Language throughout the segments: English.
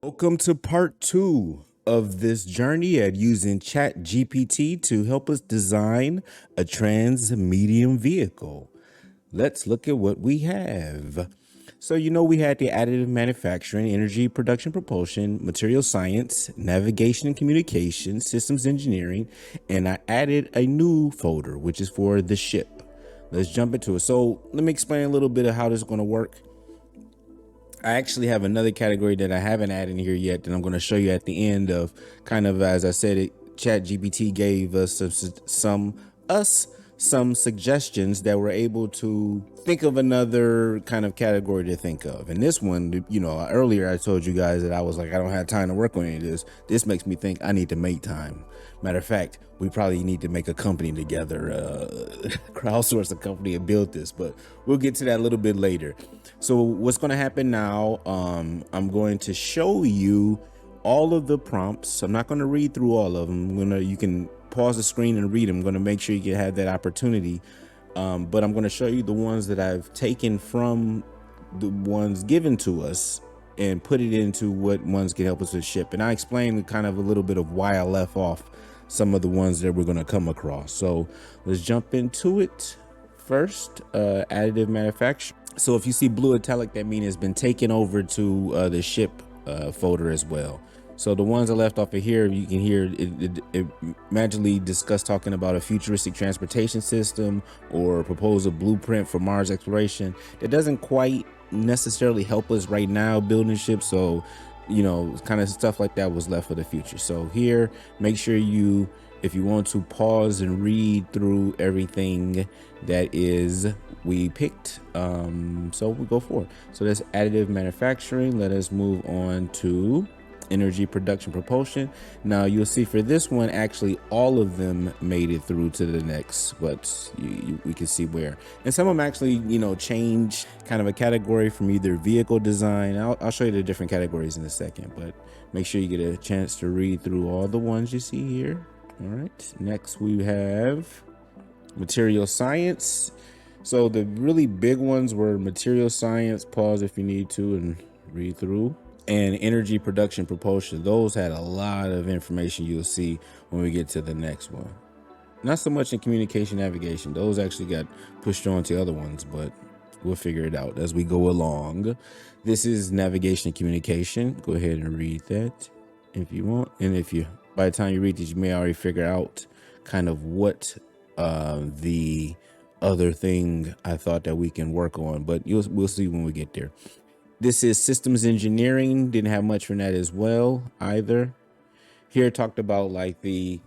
Welcome to part 2 of this journey at using ChatGPT to help us design a trans-medium vehicle. Let's look at what we have. So, we had the additive manufacturing, energy production propulsion, material science, navigation and communication, systems engineering, and I added a new folder, which is for the ship. Let's jump into it. So let me explain a little bit of how this is going to work. I actually have another category that I haven't added in here yet that I'm going to show you at the end of, kind of, as I said, ChatGPT gave us some suggestions that we're able to think of another kind of category to think of. And this one, earlier I told you guys that I was like, I don't have time to work on any of this. This makes me think I need to make time. Matter of fact, we probably need to make a company together, crowdsource a company and build this, but we'll get to that a little bit later. So what's going to happen now, I'm going to show you all of the prompts. I'm not going to read through all of them. You can pause the screen and read them. I'm going to make sure you can have that opportunity. But I'm going to show you the ones that I've taken from the ones given to us and put it into what ones can help us with ship. And I explained kind of a little bit of why I left off some of the ones that we're going to come across. So let's jump into it. First, additive manufacturing. So if you see blue italic, that means it's been taken over to the ship folder as well. So the ones I left off of here, you can hear it magically discuss talking about a futuristic transportation system or propose a blueprint for Mars exploration. That doesn't quite necessarily help us right now building ships. So, kind of stuff like that was left for the future. So here, make sure if you want to pause and read through everything that we picked, so we'll go forward. So that's additive manufacturing. Let us move on to energy production propulsion. Now you'll see for this one, actually all of them made it through to the next, but we can see where, and some of them actually change kind of a category from either vehicle design. I'll show you the different categories in a second, but make sure you get a chance to read through all the ones you see here. All right, next we have material science. So the really big ones were material science, pause if you need to and read through, and energy production propulsion. Those had a lot of information you'll see when we get to the next one. Not so much in communication navigation. Those actually got pushed on to other ones, but we'll figure it out as we go along. This is navigation and communication. Go ahead and read that if you want. And by the time you read this, you may already figure out kind of what the other thing I thought that we can work on, but we'll see when we get there. This is systems engineering. Didn't have much from that as well either. Here talked about like the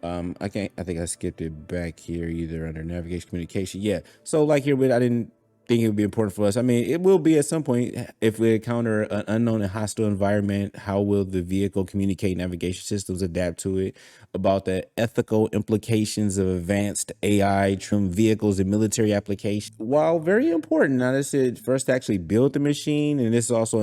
I think I skipped it back here, either under navigation communication. Yeah, so like here, I didn't think it would be important for us. I mean, it will be at some point if we encounter an unknown and hostile environment. How will the vehicle communicate? Navigation systems adapt to it. About the ethical implications of advanced AI trim vehicles and military applications. While very important, now this is first to actually build the machine, and this also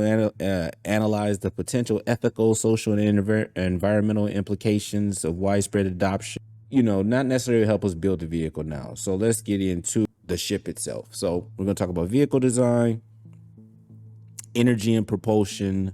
analyze the potential ethical, social, and environmental implications of widespread adoption. Not necessarily help us build the vehicle now. So let's get into the ship itself. So we're going to talk about vehicle design, energy and propulsion,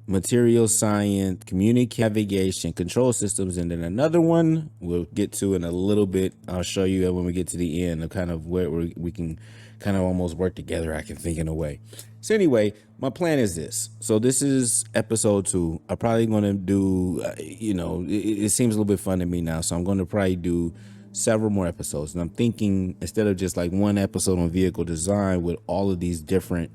material science, communication, navigation, control systems, and then another one we'll get to in a little bit. I'll show you when we get to the end of kind of where we can kind of almost work together. I can think in a way. So anyway, my plan is this. So this is episode 2. I'm probably going to do, it seems a little bit fun to me now. So I'm going to probably do several more episodes. And I'm thinking instead of just like one episode on vehicle design with all of these different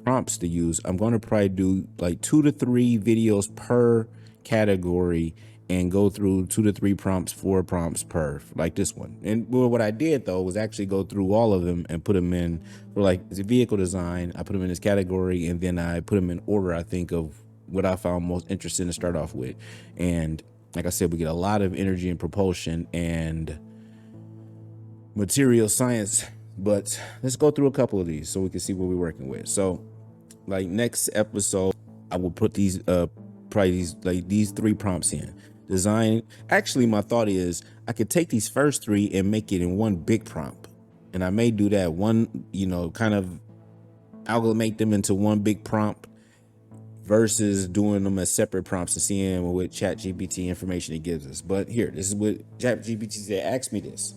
prompts to use, I'm going to probably do like 2 to 3 videos per category and go through 2 to 3 prompts, 4 prompts per, like this one. And what I did though was actually go through all of them and put them in for like the vehicle design. I put them in this category and then I put them in order, I think, of what I found most interesting to start off with. And like I said, we get a lot of energy and propulsion and material science, but let's go through a couple of these so we can see what we're working with. So like next episode, I will put these probably these 3 prompts in. Design. Actually, my thought is I could take these first 3 and make it in one big prompt. And I may do that one, kind of amalgamate them into one big prompt versus doing them as separate prompts and seeing what ChatGPT information it gives us. But here, this is what ChatGPT said. Ask me this.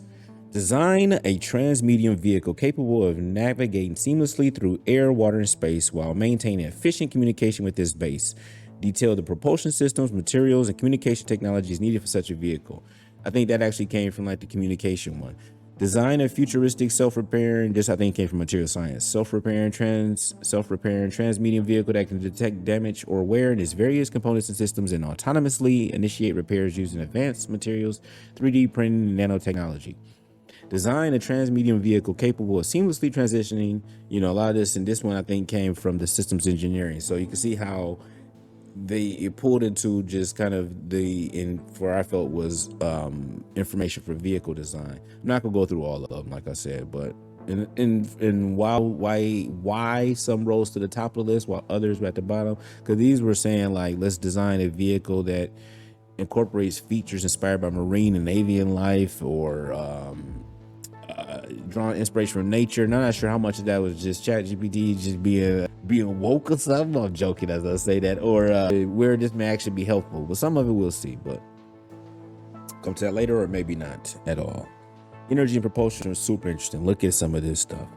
Design a transmedium vehicle capable of navigating seamlessly through air, water, and space while maintaining efficient communication with its base. Detail the propulsion systems, materials, and communication technologies needed for such a vehicle. I think that actually came from like the communication one. Design a futuristic self-repairing, this I think came from material science, self-repairing transmedium vehicle that can detect damage or wear in its various components and systems and autonomously initiate repairs using advanced materials, 3D printing, and nanotechnology. Design a transmedium vehicle capable of seamlessly transitioning, a lot of this, and this one I think came from the systems engineering. So you can see how it pulled into just kind of for I felt was information for vehicle design. I'm not gonna go through all of them, like I said, but and why some rose to the top of the list while others were at the bottom, because these were saying like, let's design a vehicle that incorporates features inspired by marine and avian life, or drawing inspiration from nature. And I'm not sure how much of that was just ChatGPT just being woke or something. I'm joking as I say that, or where this may actually be helpful. But some of it we'll see. But come to that later, or maybe not at all. Energy and propulsion is super interesting. Look at some of this stuff.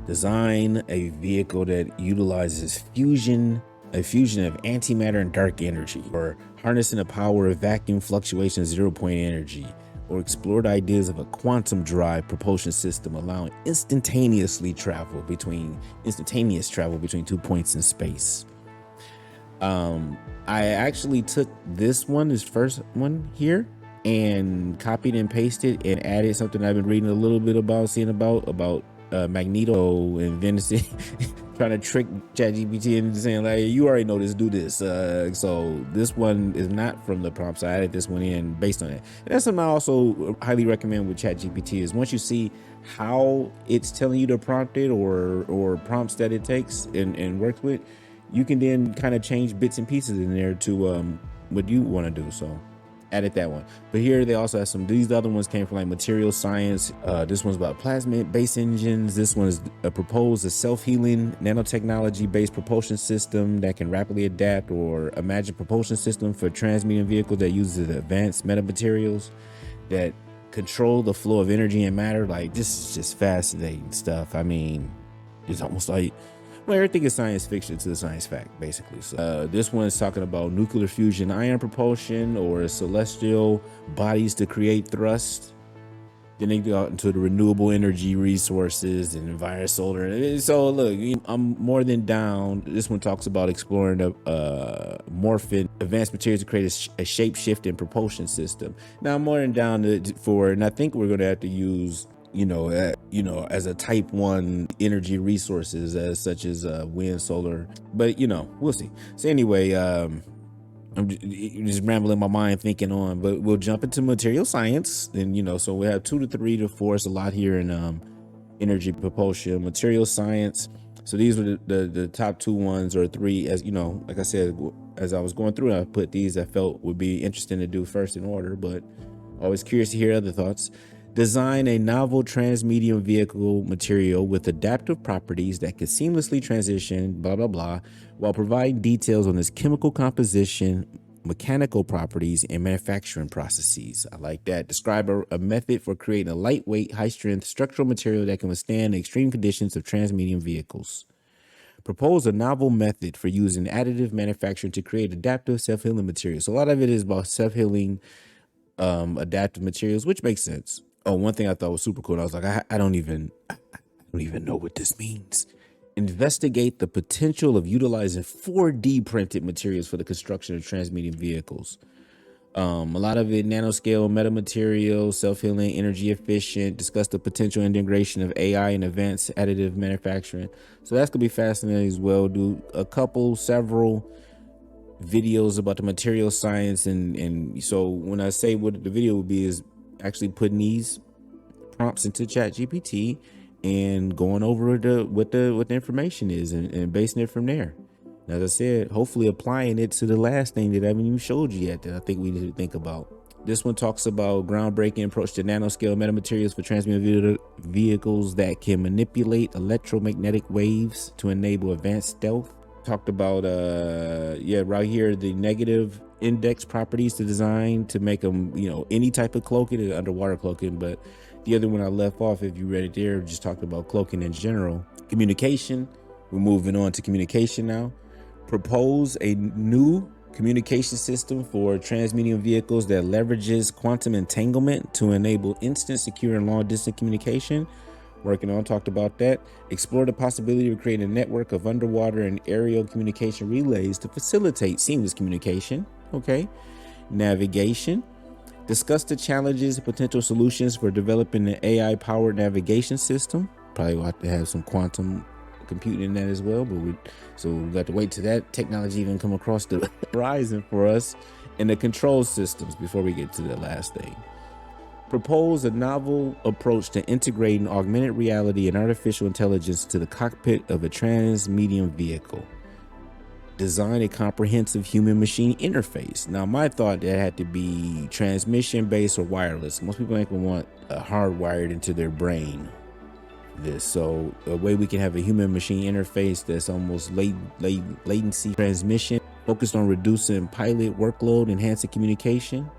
Design a vehicle that utilizes a fusion of antimatter and dark energy, or harnessing the power of vacuum fluctuation zero-point energy, or explored ideas of a quantum drive propulsion system allowing instantaneous travel between 2 points in space. I actually took this first one here, and copied and pasted and added something I've been reading a little bit about, seeing about Magneto and Venice trying to trick ChatGPT into saying like, you already know this, do this. So this one is not from the prompts. I added this one in based on it. And that's something I also highly recommend with ChatGPT, is once you see how it's telling you to prompt it, or prompts that it takes and works with, you can then kind of change bits and pieces in there to what you want to do. So added that one. But here they also have these other ones came from like material science. This one's about plasmid base engines. This one is proposed a self-healing nanotechnology based propulsion system that can rapidly adapt or imagine propulsion system for transmedium vehicles that uses advanced metamaterials that control the flow of energy and matter. Like, this is just fascinating stuff. I mean, it's almost like, well, everything is science fiction to the science fact, basically. So this one is talking about nuclear fusion, ion propulsion, or celestial bodies to create thrust. Then they go out into the renewable energy resources and environment, solar. So look, I'm more than down. This one talks about exploring the morphing advanced materials to create a shape-shifting propulsion system. Now I'm more than down and I think we're going to have to use as a type 1 energy resources, as such as wind, solar, but we'll see. So anyway, I'm just rambling my mind thinking on, but we'll jump into material science. And so we have 2 to 3 to 4. It's a lot here in energy propulsion, material science. So these were the top 2 ones, or 3, as like I said, as I was going through, I put these I felt would be interesting to do first in order, but always curious to hear other thoughts. Design a novel transmedium vehicle material with adaptive properties that could seamlessly transition, blah, blah, blah, while providing details on its chemical composition, mechanical properties, and manufacturing processes. I like that. Describe a method for creating a lightweight, high-strength structural material that can withstand the extreme conditions of transmedium vehicles. Propose a novel method for using additive manufacturing to create adaptive self-healing materials. So a lot of it is about self-healing adaptive materials, which makes sense. Oh, one thing I thought was super cool. I was like, I don't even know what this means. Investigate the potential of utilizing 4D printed materials for the construction of transmedium vehicles. A lot of it nanoscale metamaterials, self-healing, energy efficient. Discuss the potential integration of AI and advanced additive manufacturing. So that's gonna be fascinating as well. Do several videos about the material science, and so when I say what the video would be, is actually putting these prompts into ChatGPT and going over what the information is, and basing it from there. As I said, hopefully applying it to the last thing that I haven't even showed you yet, that I think we need to think about. This one talks about groundbreaking approach to nanoscale metamaterials for transmitting vehicles that can manipulate electromagnetic waves to enable advanced stealth. Talked about right here, the negative index properties to design to make them, any type of cloaking, underwater cloaking. But the other one I left off, if you read it there, just talked about cloaking in general. Communication, we're moving on to communication now. Propose a new communication system for transmedium vehicles that leverages quantum entanglement to enable instant, secure, and long-distance communication. Working on, talked about that. Explore the possibility of creating a network of underwater and aerial communication relays to facilitate seamless communication. Okay. Navigation. Discuss the challenges and potential solutions for developing an AI-powered navigation system. Probably will have to have some quantum computing in that as well, but we got to wait till that technology even come across the horizon for us. And the control systems before we get to the last thing. Propose a novel approach to integrating augmented reality and artificial intelligence to the cockpit of a transmedium vehicle. Design a comprehensive human-machine interface. Now, my thought that had to be transmission-based or wireless. Most people ain't gonna want hardwired into their brain. So a way we can have a human-machine interface that's almost latency transmission, focused on reducing pilot workload, enhancing communication.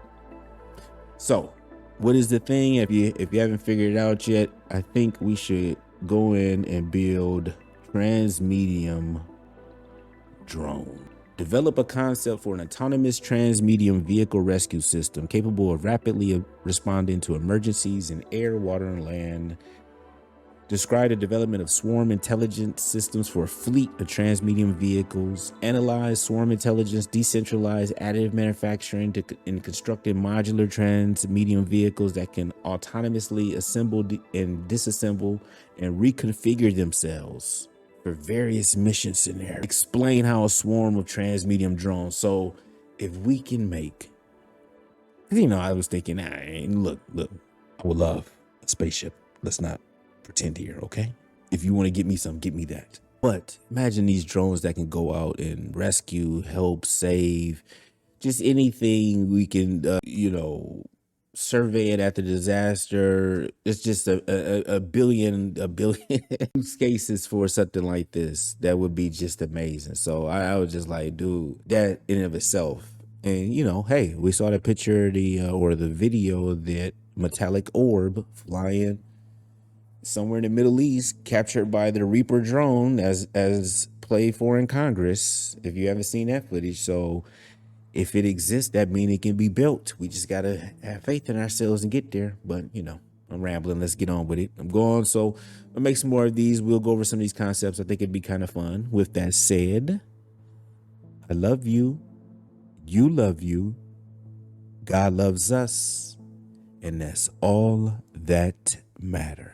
So what is the thing? If you haven't figured it out yet, I think we should go in and build transmedium drone. Develop a concept for an autonomous transmedium vehicle rescue system capable of rapidly responding to emergencies in air, water, and land. Describe the development of swarm intelligence systems for a fleet of transmedium vehicles. Analyze swarm intelligence, decentralized additive manufacturing in constructing modular transmedium vehicles that can autonomously assemble and disassemble and reconfigure themselves for various mission scenarios. Explain how a swarm of transmedium drones. So if we can make, I was thinking, look, I would love a spaceship. Let's not pretend here, okay? If you want to get me some, get me that. But imagine these drones that can go out and rescue, help, save, just anything we can, survey it after disaster. It's just a billion use cases for something like this. That would be just amazing. So I was just like, dude, that in and of itself. And hey, we saw the picture, or the video of that metallic orb flying somewhere in the Middle East, captured by the Reaper drone as played for in Congress, if you haven't seen that footage. So if it exists, that means it can be built. We just gotta have faith in ourselves and get there. But I'm rambling. Let's get on with it. I'm going. So I'll make some more of these. We'll go over some of these concepts. I think it'd be kind of fun. With that said, I love you. You love you. God loves us. And that's all that matters.